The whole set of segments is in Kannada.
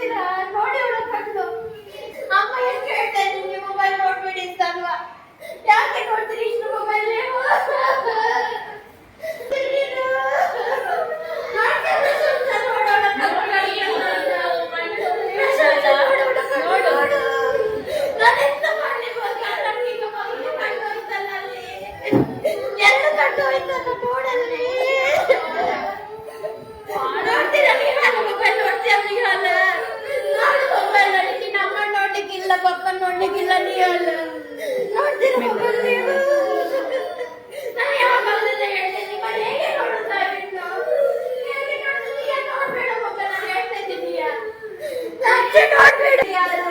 ನೋಡ್ತೀರಾ ನೋಡಿ ಒಳಗೆ ಅಮ್ಮ ಎಷ್ಟು ಹೇಳ್ತಾ ಇದ್ದೀನಿ ಮೊಬೈಲ್ ನೋಡ್ಬೇಡಿ ಅಂತ ಅಲ್ವಾ ಯಾಕೆ ನೋಡ್ತೀರಿ ಇಷ್ಟು ಮೊಬೈಲ್ ನೀವು ಪಪ್ಪನ್ ನೋಡ್ಲಿಕ್ಕಿಲ್ಲ ನೀವಲ್ಲ ನೋಡ್ತೀರ ಮೊಬೈಲ್ ನೀವು ನಾನು ಯಾವಾಗಲೆಲ್ಲ ಹೇಳ್ತೇನೆ ಮನೆ ಹೇಗೆ ನೋಡುತ್ತಾ ಇನ್ನು ಹೇಗೆ ನೋಡ್ತೀಯ ನೋಡ್ಬೇಡ ಮೊಬೈಲ್ ನಾನು ಹೇಳ್ತಾ ಇದ್ದೀನಿಯ ನಾನು ನೋಡ್ಬೇಡ ಯಾರು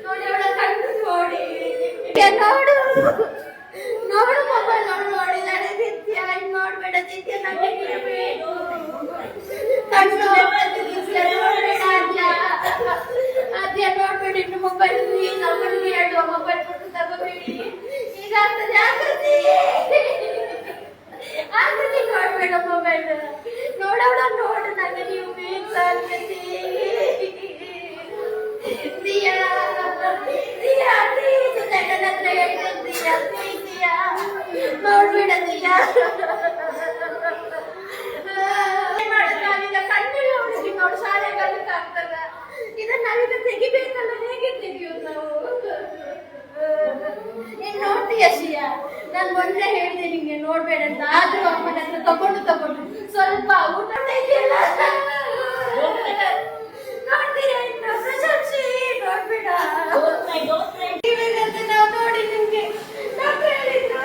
ನೋಡಿ ಅವಳ ಕಣ್ಣು ನೋಡಿ ನೋಡು ನೋಡು ಮೊಬೈಲ್ ನೋಡಿದಾಳೆ ನಿತ್ಯ ಇನ್ನು ನೋಡ್ಬೇಡ ನಿತ್ಯ ನನಗೆ ಇರಬೇಕು ಕಣ್ಣು ಅದೇ ನೋಡ್ಬೇಡಿ ಇನ್ನು ಮೊಬೈಲ್ ನಮ್ಮಲ್ಲಿ ಹೇಳುವ ಮೊಬೈಲ್ ಕೊಟ್ಟು ತಗೋಬೇಡಿ ಈಗ ಆಗ್ತದೆ ಆಕೃತಿ ನೋಡ್ಬೇಡ ಮೊಬೈಲ್ ನೋಡೋಣ ನೋಡು ನನಗೆ ನೀವು ಬೇಕು ಆಕೃತಿ ದಿಯಾ ದಿಯಾ ಪ್ಲೀಸ್ ನನ್ನ ಹತ್ರ ಹೇಳ್ತೇನೆ ದಿಯಾ ಪ್ಲೀಸ್ ದಿಯಾ ನೋಡ್ಬೇಡ ದಿಯಾ ಕಣ್ಣಲ್ಲಿ ಹುಡುಗಿ ನೋಡು ಶಾಲೆಗಾಲಕ್ಕೆ ಆಗ್ತದ ಇದನ್ನ ನಾವೀಗ ತೆಗಿಬೇಕಲ್ಲ ಹೇಗೆ ತೆಗಿಯೋದು ನಾವು ನೀನ್ ನೋಡ್ತೀಯ ಶಿಯಾ ನಾನು ಮೊನ್ನೆ ಹೇಳಿದೆ ನಿಂಗೆ ನೋಡ್ಬೇಡ ಅಂತ ಆದ್ರೂ ಅಮ್ಮನ ಹತ್ರ ತಗೊಂಡು ಸ್ವಲ್ಪ ಊಟ ಇದೆಯಲ್ಲ ನೋಡ್ತೀಯ ಇನ್ನು ಪ್ರಶಂಸಿ ನೋಡ್ಬೇಡ ಇವಾಗಂತ ನಾವು ನೋಡಿ ನಿಮ್ಗೆ ಡಾಕ್ಟರ್ ಹೇಳಿದ್ರು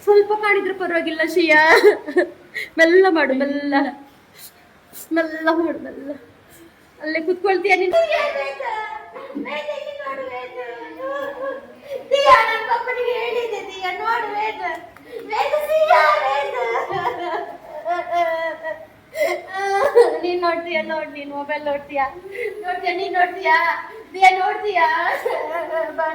ಸ್ವಲ್ಪ ಕಾಣಿದ್ರೆ ಪರವಾಗಿಲ್ಲ ಶಿಯಾ ಮೆಲ್ಲ ಮಾಡು ಮೆಲ್ಲ ಮೆಲ್ಲ ಮಾಡು ಮೆಲ್ಲ ಅಲ್ಲೇ ಕುತ್ಕೊಳ್ತೀಯ ನೀನು ಪಪ್ಪನಿಗೆ ಹೇಳಿದೆ ದಿಯಾ ನೋಡು ನೀನ್ ನೋಡ್ತೀಯ ನೋಡಿ ನೀನ್ ಮೊಬೈಲ್ ನೋಡ್ತೀಯಾ ನೀನ್ ನೋಡ್ತೀಯಾ ದಿಯಾ ನೋಡ್ತೀಯಾ ಬಾ